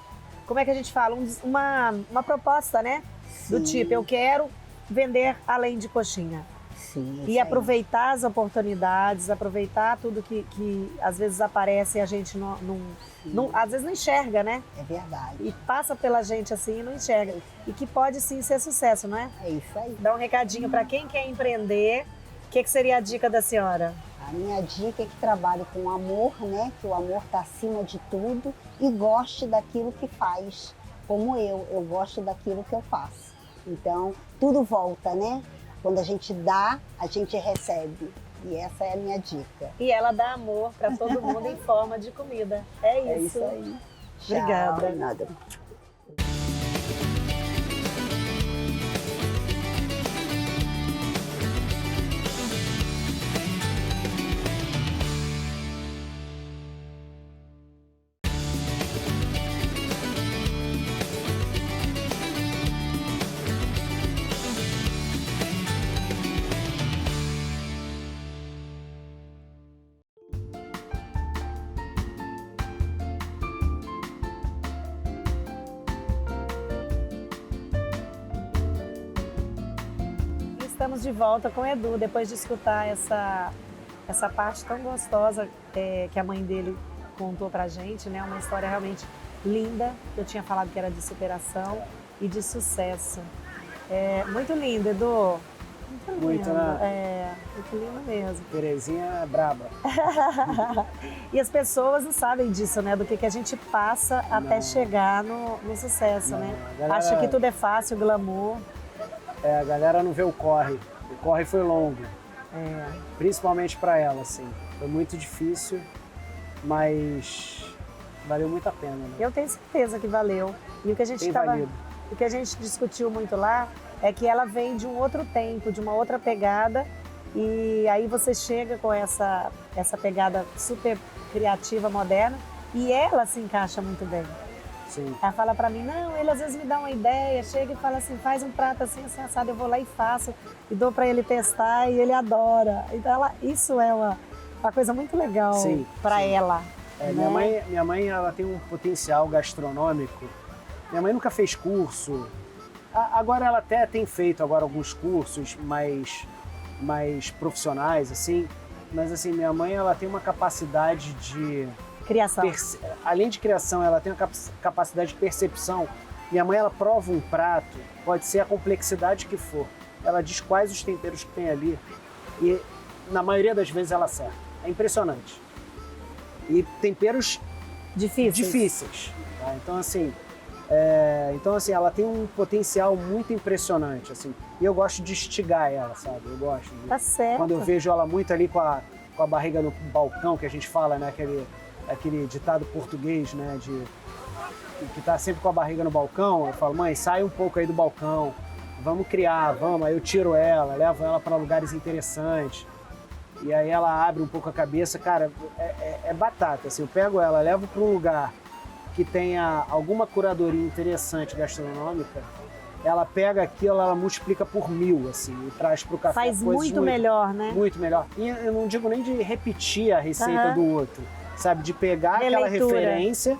como é que a gente fala? Uma proposta, né? Do tipo, eu quero vender além de coxinha. Sim, E aproveitar as oportunidades, aproveitar tudo que às vezes aparece e a gente às vezes não enxerga, né? É verdade. E passa pela gente assim e não enxerga. E que pode sim ser sucesso, não é? É isso aí. Dá um recadinho para quem quer empreender. O que seria a dica da senhora? A minha dica é que trabalhe com amor, né? Que o amor está acima de tudo e goste daquilo que faz. Como eu gosto daquilo que eu faço. Então, tudo volta, né? Quando a gente dá, a gente recebe. E essa é a minha dica. E ela dá amor para todo mundo em forma de comida. É isso. É isso aí. Obrigada. Tchau, nada. Estamos de volta com o Edu, depois de escutar essa parte tão gostosa que a mãe dele contou pra gente, né? Uma história realmente linda, que eu tinha falado que era de superação e de sucesso. Muito lindo, Edu. Muito, né? Muito lindo mesmo. Terezinha é braba. E as pessoas não sabem disso, né? Do que a gente passa até chegar no sucesso, né? Galera... Acha que tudo é fácil, glamour. A galera não vê o corre. O corre foi longo. Principalmente para ela, assim. Foi muito difícil, mas valeu muito a pena, né? Eu tenho certeza que valeu. E o que a gente discutiu muito lá é que ela vem de um outro tempo, de uma outra pegada, e aí você chega com essa pegada super criativa, moderna, e ela se encaixa muito bem. Sim. Ela fala pra mim, não, ele às vezes me dá uma ideia, chega e fala assim, faz um prato assim, assim, assado, eu vou lá e faço, e dou pra ele testar, e ele adora. Então isso é uma coisa muito legal pra ela. Né? Minha mãe ela tem um potencial gastronômico. Minha mãe nunca fez curso. Agora ela até tem feito alguns cursos mais profissionais, assim. Mas assim, minha mãe ela tem uma capacidade Criação. Além de criação, ela tem a capacidade de percepção. Minha mãe, ela prova um prato, pode ser a complexidade que for. Ela diz quais os temperos que tem ali e, na maioria das vezes, ela acerta. É impressionante. E temperos difíceis. Tá? Então, assim, ela tem um potencial muito impressionante, assim. E eu gosto de instigar ela, sabe? Eu gosto. Tá certo. Quando eu vejo ela muito ali com a barriga no balcão, que a gente fala, né? Aquele ditado português, né? Que tá sempre com a barriga no balcão, eu falo, mãe, sai um pouco aí do balcão, vamos criar, vamos. Aí eu tiro ela, levo ela para lugares interessantes. E aí ela abre um pouco a cabeça, cara, é batata, assim, eu pego ela, levo para um lugar que tenha alguma curadoria interessante gastronômica, ela pega aquilo, ela multiplica por 1000, assim, e traz para o café. Faz muito melhor, né? Muito melhor. E eu não digo nem de repetir a receita do outro, sabe? De pegar aquela referência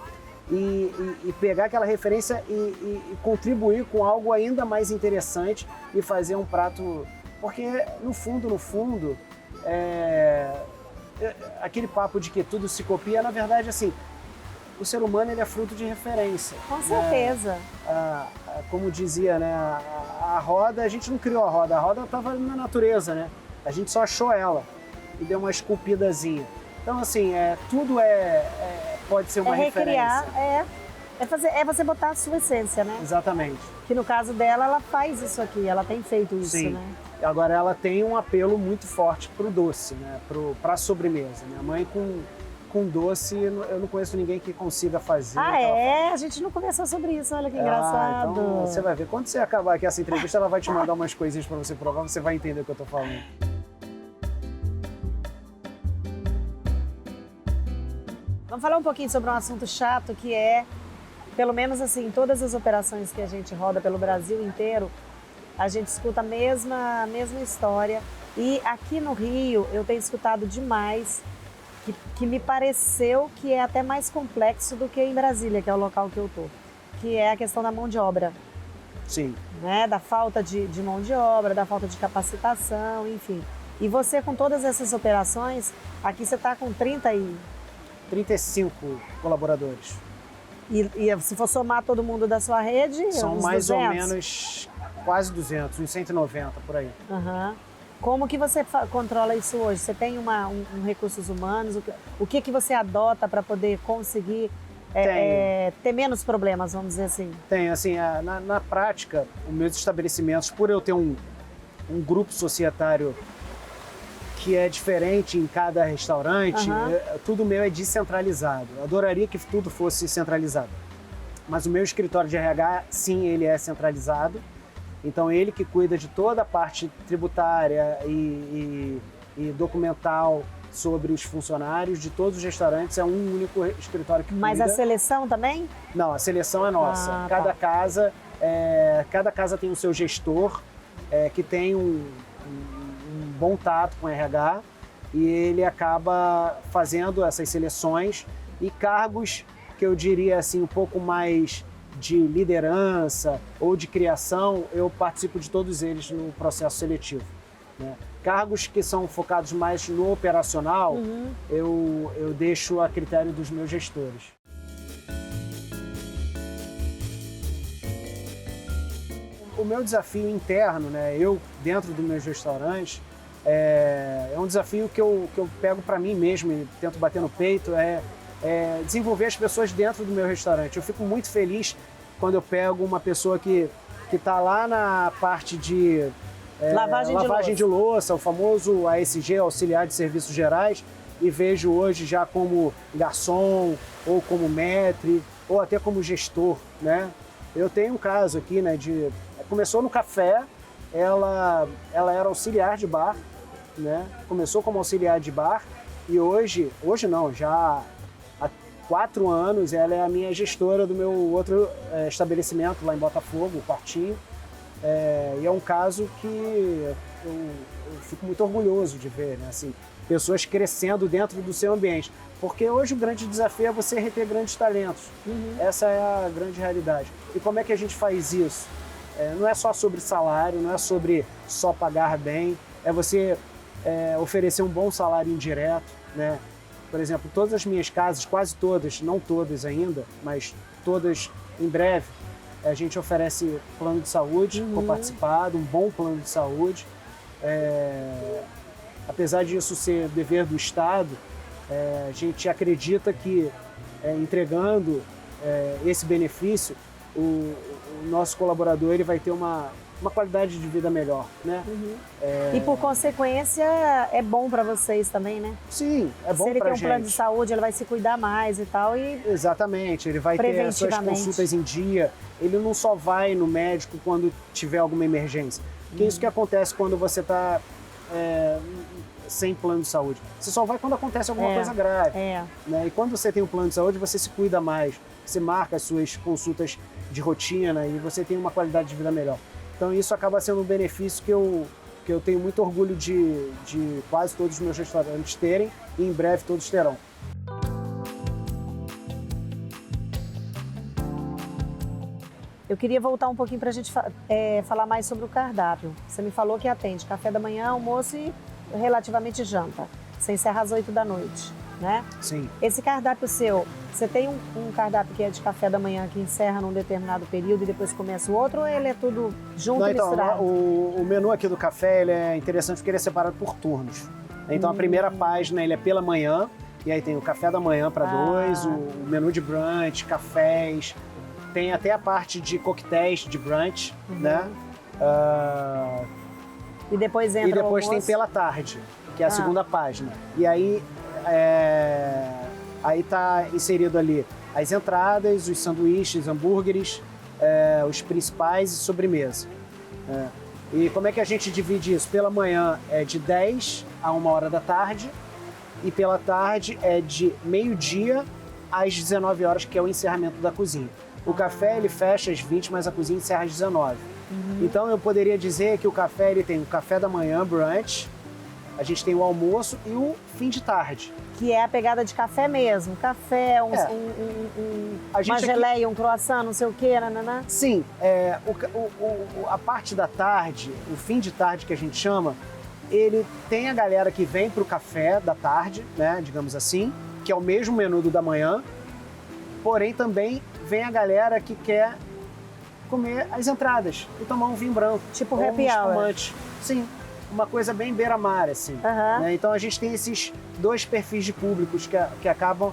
e pegar aquela referência e contribuir com algo ainda mais interessante e fazer um prato... Porque, no fundo, aquele papo de que tudo se copia, na verdade, assim, o ser humano ele é fruto de referência. Com certeza. Como dizia, né, a roda, a gente não criou a roda estava na natureza, né? A gente só achou ela e deu uma esculpidazinha. Então, assim, tudo pode ser uma recriar, referência. É você botar a sua essência, né? Exatamente. Que no caso dela, ela faz isso aqui, ela tem feito isso, Sim. né? Agora ela tem um apelo muito forte pro doce, né? Pra sobremesa. Minha mãe com doce, eu não conheço ninguém que consiga fazer. A gente não conversou sobre isso, olha que engraçado. Então você vai ver. Quando você acabar aqui essa entrevista, ela vai te mandar umas coisinhas para você provar, você vai entender o que eu tô falando. Vamos falar um pouquinho sobre um assunto chato que pelo menos assim, todas as operações que a gente roda pelo Brasil inteiro, a gente escuta a mesma história. E aqui no Rio eu tenho escutado demais, que me pareceu que é até mais complexo do que em Brasília, que é o local que eu tô, que é a questão da mão de obra. Sim. Né? Da falta de mão de obra, da falta de capacitação, enfim. E você com todas essas operações, aqui você está com 35 colaboradores. E se for somar todo mundo da sua rede, são uns mais 200? ou menos quase 200, uns 190 por aí. Uhum. Como que você controla isso hoje? Você tem um recursos humanos? O que você adota para poder conseguir ter menos problemas, vamos dizer assim? Tem, assim, na prática, os meus estabelecimentos, por eu ter um grupo societário que é diferente em cada restaurante, tudo meu é descentralizado. Eu adoraria que tudo fosse centralizado. Mas o meu escritório de RH, sim, ele é centralizado. Então, ele que cuida de toda a parte tributária e documental sobre os funcionários de todos os restaurantes. É um único escritório que cuida. Mas a seleção também? Não, a seleção é nossa. Cada casa tem o seu gestor, que tem um bom tato com o RH, e ele acaba fazendo essas seleções e cargos que eu diria assim um pouco mais de liderança ou de criação, eu participo de todos eles no processo seletivo, né? Cargos que são focados mais no operacional, eu deixo a critério dos meus gestores. O meu desafio interno, né, eu dentro dos meus restaurantes, é um desafio que eu pego para mim mesmo e tento bater no peito, desenvolver as pessoas dentro do meu restaurante. Eu fico muito feliz quando eu pego uma pessoa que está lá na parte de lavagem de louça, o famoso ASG, Auxiliar de Serviços Gerais, e vejo hoje já como garçom, ou como maître, ou até como gestor, né? Eu tenho um caso aqui, né, começou no café, ela era auxiliar de bar, né? Começou como auxiliar de bar e hoje não, já há 4 anos ela é a minha gestora do meu outro estabelecimento lá em Botafogo, o Quartinho. E é um caso que eu fico muito orgulhoso de ver, né? Assim, pessoas crescendo dentro do seu ambiente. Porque hoje o grande desafio é você reter grandes talentos. Essa é a grande realidade. E como é que a gente faz isso? Não é só sobre salário, não é sobre só pagar bem, é você oferecer um bom salário indireto, né? por exemplo, todas as minhas casas, quase todas, não todas ainda, mas todas em breve, a gente oferece plano de saúde comparticipado, um bom plano de saúde. Apesar disso ser dever do Estado, a gente acredita que entregando esse benefício, o nosso colaborador ele vai ter uma qualidade de vida melhor, né? E por consequência é bom para vocês também, né? Sim, é bom para gente. Se ele pra tem um plano de saúde, ele vai se cuidar mais e tal. Exatamente, ele vai ter as suas consultas em dia. Ele não só vai no médico quando tiver alguma emergência. Porque é isso que acontece quando você está sem plano de saúde. Você só vai quando acontece alguma coisa grave. Né? E quando você tem um plano de saúde, você se cuida mais. Você marca as suas consultas de rotina e você tem uma qualidade de vida melhor. Então isso acaba sendo um benefício que eu tenho muito orgulho de quase todos os meus restaurantes terem e em breve todos terão. Eu queria voltar um pouquinho para a gente falar mais sobre o cardápio. Você me falou que atende café da manhã, almoço e relativamente janta. Você encerra às 8 da noite, né? Sim. Esse cardápio seu, você tem um cardápio que é de café da manhã que encerra num determinado período e depois começa o outro, ou ele é tudo junto e misturado? O menu aqui do café ele é interessante porque ele é separado por turnos. Então a primeira página ele é pela manhã, e aí tem o café da manhã para dois, o menu de brunch, cafés, tem até a parte de coquetéis de brunch, né? E depois entra E depois o tem almoço? pela tarde, que é a segunda página. E aí tá inserido ali as entradas, os sanduíches, hambúrgueres, os principais e sobremesa. E como é que a gente divide isso? Pela manhã é de 10 a 1 hora da tarde e pela tarde é de meio-dia às 19 horas, que é o encerramento da cozinha. O café ele fecha às 20, mas a cozinha encerra às 19. Então eu poderia dizer que o café ele tem o café da manhã, brunch, a gente tem o almoço e o fim de tarde. Que é a pegada de café mesmo. Café, uma geleia, um croissant, não sei o quê, nananã. Sim, a parte da tarde, o fim de tarde que a gente chama, ele tem a galera que vem para o café da tarde, né, digamos assim, que é o mesmo menu do da manhã, porém também vem a galera que quer comer as entradas e tomar um vinho branco. Tipo ou happy um hour. espumante. Sim, uma coisa bem beira-mar, assim. Né? Então a gente tem esses dois perfis de públicos que acabam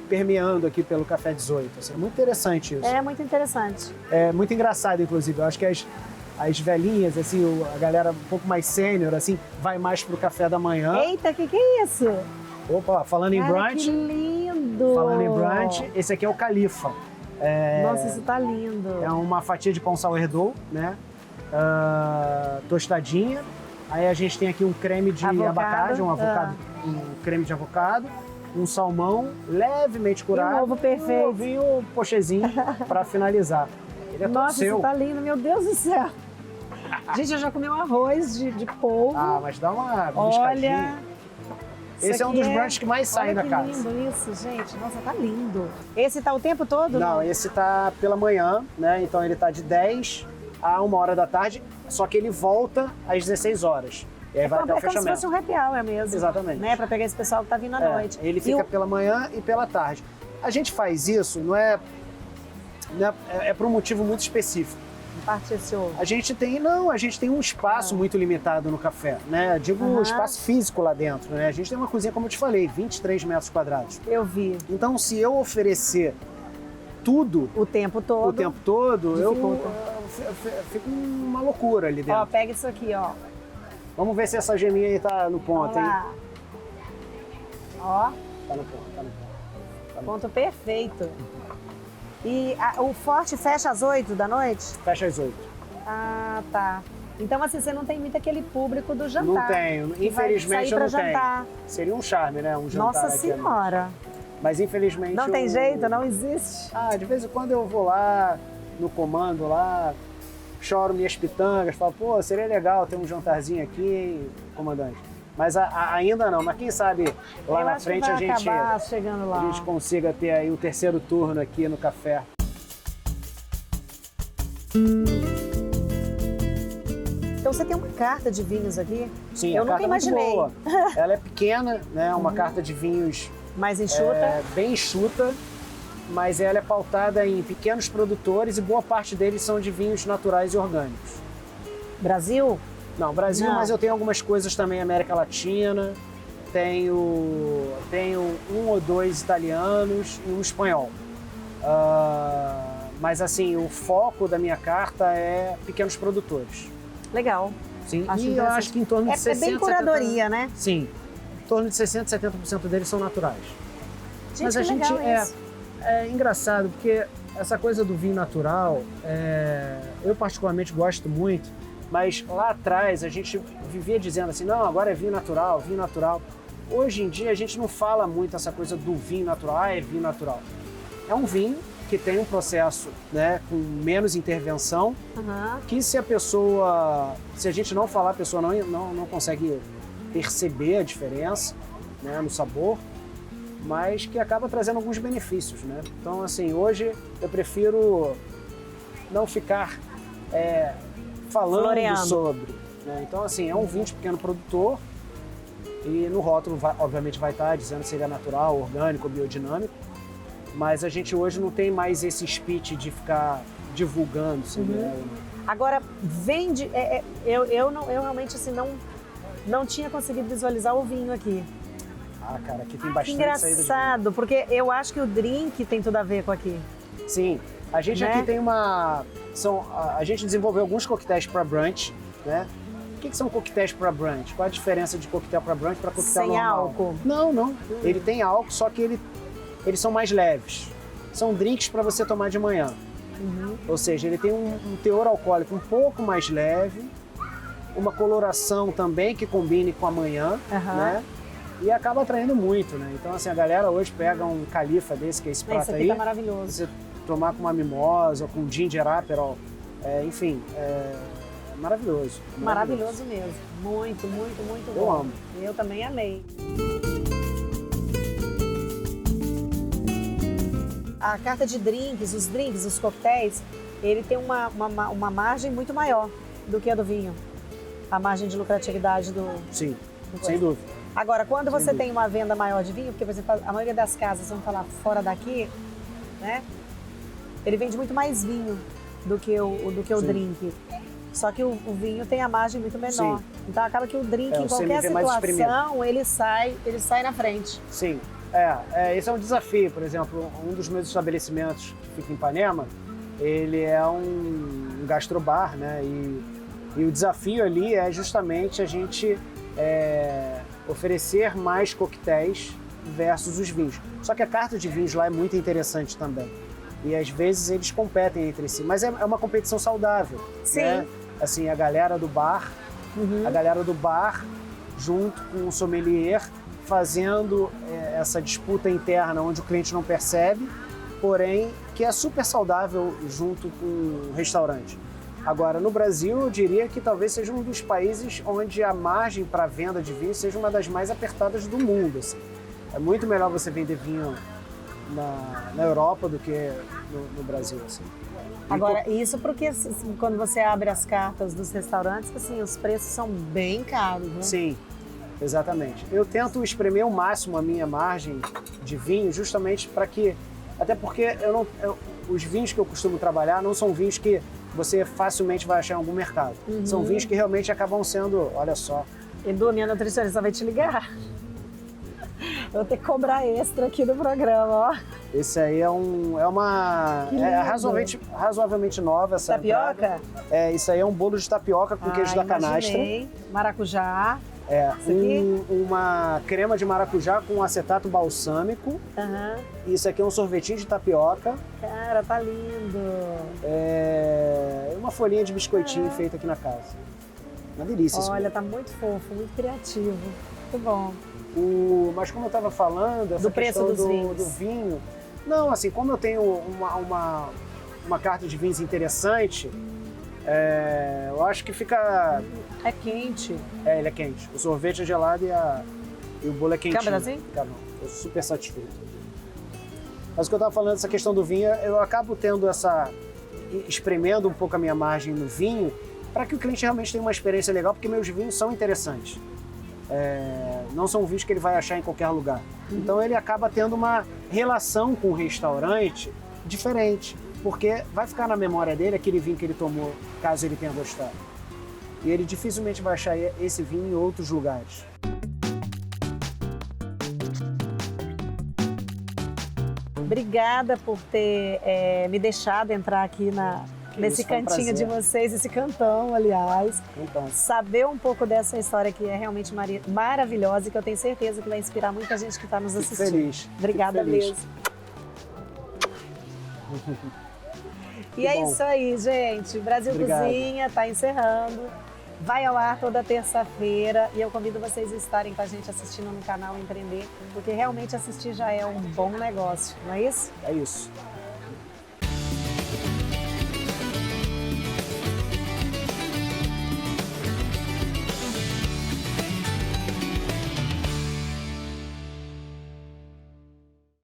permeando aqui pelo Café 18. Assim, é muito interessante isso. É muito interessante. É muito engraçado, inclusive. Eu acho que as velhinhas, assim, a galera um pouco mais sênior, assim, vai mais pro café da manhã. Eita, que é isso? Opa, falando em brunch. Que lindo! Falando em brunch, esse aqui é o Califa. Nossa, isso tá lindo. É uma fatia de pão sourdough, né? Tostadinha. Aí a gente tem aqui um creme de abacate, um creme de avocado, um salmão levemente curado. E um ovo perfeito. Um ovinho pochezinho para finalizar. Ele é todo Nossa, seu. isso tá lindo, meu Deus do céu. Gente, eu já comi um arroz de polvo. Mas dá uma beliscadinha. Olha. Esse é um dos brunches que mais saem da casa. Olha que lindo isso, gente. Nossa, tá lindo. Esse tá o tempo todo? Não, esse tá pela manhã, né? Então ele tá de 10 a 1 hora da tarde, só que ele volta às 16 horas. E aí vai até o fechamento. É como se fosse um happy hour mesmo. Exatamente. Né? Pra pegar esse pessoal que tá vindo à noite. Ele fica pela manhã e pela tarde. A gente faz isso, é por um motivo muito específico. A gente tem um espaço muito limitado no café, né? Digo, um espaço físico lá dentro, né? A gente tem uma cozinha, como eu te falei, 23 metros quadrados. Eu vi. Então, se eu oferecer tudo o tempo todo, eu fico uma loucura ali dentro. Ó, pega isso aqui, ó. Vamos ver se essa geminha aí tá no ponto, hein? Ó. Tá no ponto. Ponto perfeito. E o Forte fecha às 8 da noite? Fecha às 8. Ah, tá. Então, assim, você não tem muito aquele público do jantar. Não tenho. Infelizmente, eu não tenho. Seria um charme, né? Um jantar. Nossa Senhora. Mas, infelizmente... Não tem jeito? Não existe? De vez em quando eu vou lá, no comando lá, choro minhas pitangas, falo, pô, seria legal ter um jantarzinho aqui, comandante. Mas ainda não, mas quem sabe lá na frente a gente consiga ter aí o terceiro turno aqui no café. Então Então você tem uma carta de vinhos aqui? Sim, Eu a nunca carta é muito imaginei. boa. Ela é pequena, né? Uma carta de vinhos Mais enxuta? bem enxuta, mas ela é pautada em pequenos produtores e boa parte deles são de vinhos naturais e orgânicos. Brasil? Não, Brasil, Não. mas eu tenho algumas coisas também América Latina, tenho um ou dois italianos e um espanhol. Mas assim, o foco da minha carta é pequenos produtores. Legal. Sim, Acho e eu interessante. acho que em torno de É 60%, bem curadoria, né? Sim, em torno de 60%, 70% deles são naturais. Gente, Mas a que gente legal isso. é engraçado, porque essa coisa do vinho natural, eu particularmente gosto muito, mas lá atrás a gente vivia dizendo assim, não, agora é vinho natural, vinho natural. Hoje em dia a gente não fala muito essa coisa do vinho natural, é vinho natural. É um vinho que tem um processo, né, com menos intervenção, Aham. que se a gente não falar, a pessoa não consegue perceber a diferença, né, no sabor, mas que acaba trazendo alguns benefícios, né? Então, assim, hoje eu prefiro não ficar falando Floreando. sobre, né? Então, assim, é um vinho de pequeno produtor e no rótulo, obviamente, vai estar dizendo se ele é natural, orgânico, biodinâmico, mas a gente hoje não tem mais esse speech de ficar divulgando, sabe, né? Agora, vende... eu realmente assim, não tinha conseguido visualizar o vinho aqui. Ah, cara, aqui tem Que bastante saída de vinho. engraçado, porque eu acho que o drink tem tudo a ver com aqui. Sim, a gente Né? aqui tem a gente desenvolveu alguns coquetéis para brunch, né? O que são coquetéis para brunch? Qual a diferença de coquetel para brunch para coquetel Sem normal? álcool? Não. Ele tem álcool, só que eles são mais leves. São drinks para você tomar de manhã. Ou seja, ele tem um teor alcoólico um pouco mais leve, uma coloração também que combine com a manhã, Aham. né? E acaba atraindo muito, né? Então, assim, a galera hoje pega um califa desse, que é esse prato Esse aqui aí, tá maravilhoso. você tomar com uma mimosa, com ginger aperol, enfim, maravilhoso. Maravilhoso mesmo. Muito, muito, muito Eu bom. amo. Eu também amei. A carta de drinks, os coquetéis, ele tem uma margem muito maior do que a do vinho. A margem de lucratividade do... Sim, do sem coisa. dúvida. Agora, quando Sem você dúvida. tem uma venda maior de vinho, porque, por exemplo, a maioria das casas, vamos falar fora daqui, né? Ele vende muito mais vinho do que o Sim. drink. Só que o vinho tem a margem muito menor. Sim. Então acaba que o drink, em o qualquer CMV mais situação, ele sai na frente. Sim, esse é um desafio. Por exemplo, um dos meus estabelecimentos que fica em Ipanema, ele é um gastrobar, né? E o desafio ali é justamente a gente oferecer mais coquetéis versus os vinhos. Só que a carta de vinhos lá é muito interessante também. E às vezes eles competem entre si, mas é uma competição saudável. Sim. Né? Assim, a galera do bar junto com o sommelier fazendo essa disputa interna onde o cliente não percebe, porém que é super saudável junto com o restaurante. Agora, no Brasil, eu diria que talvez seja um dos países onde a margem para venda de vinho seja uma das mais apertadas do mundo. Assim. É muito melhor você vender vinho na Europa do que no Brasil. Assim. Agora, isso porque assim, quando você abre as cartas dos restaurantes, assim, os preços são bem caros, né? Sim, exatamente. Eu tento espremer ao máximo a minha margem de vinho justamente para que... Até porque os vinhos que eu costumo trabalhar não são vinhos que você facilmente vai achar em algum mercado. São vinhos que realmente acabam sendo, olha só... Edu, minha nutricionista vai te ligar. Eu vou ter que cobrar extra aqui no programa, ó. Esse aí é uma... Que lindo. razoavelmente nova essa Tapioca? entrada. Isso aí é um bolo de tapioca com queijo da canastra. Imaginei. Maracujá. Isso Uma crema de maracujá com acetato balsâmico. Aham. Isso aqui é um sorvetinho de tapioca. Cara, tá lindo. Uma folhinha de biscoitinho feita aqui na casa. Uma delícia. esse Olha, bolo. tá muito fofo, muito criativo. Muito bom. Mas como eu estava falando, essa Do preço questão dos vinhos. do vinho... Não, assim, como eu tenho uma carta de vinhos interessante, eu acho que fica... É quente. ele é quente. O sorvete é gelado e o bolo é quentinho. Cabe assim? Cabe, não. Tô super satisfeito. Mas o que eu estava falando, essa questão do vinho, eu acabo tendo espremendo um pouco a minha margem no vinho, para que o cliente realmente tenha uma experiência legal, porque meus vinhos são interessantes. Não são vinhos que ele vai achar em qualquer lugar. Então ele acaba tendo uma relação com o restaurante diferente, porque vai ficar na memória dele aquele vinho que ele tomou, caso ele tenha gostado. E ele dificilmente vai achar esse vinho em outros lugares. Obrigada por ter me deixado entrar aqui nesse cantinho de vocês, esse cantão, aliás. Então, Saber um pouco dessa história que é realmente maravilhosa e que eu tenho certeza que vai inspirar muita gente que está nos fico assistindo. feliz. Obrigada fico feliz. mesmo. E é isso aí, gente. O Brasil Obrigado. Cozinha está encerrando. Vai ao ar toda terça-feira e eu convido vocês a estarem com a gente assistindo no canal Empreender, porque realmente assistir já é um bom negócio, não é isso? É isso.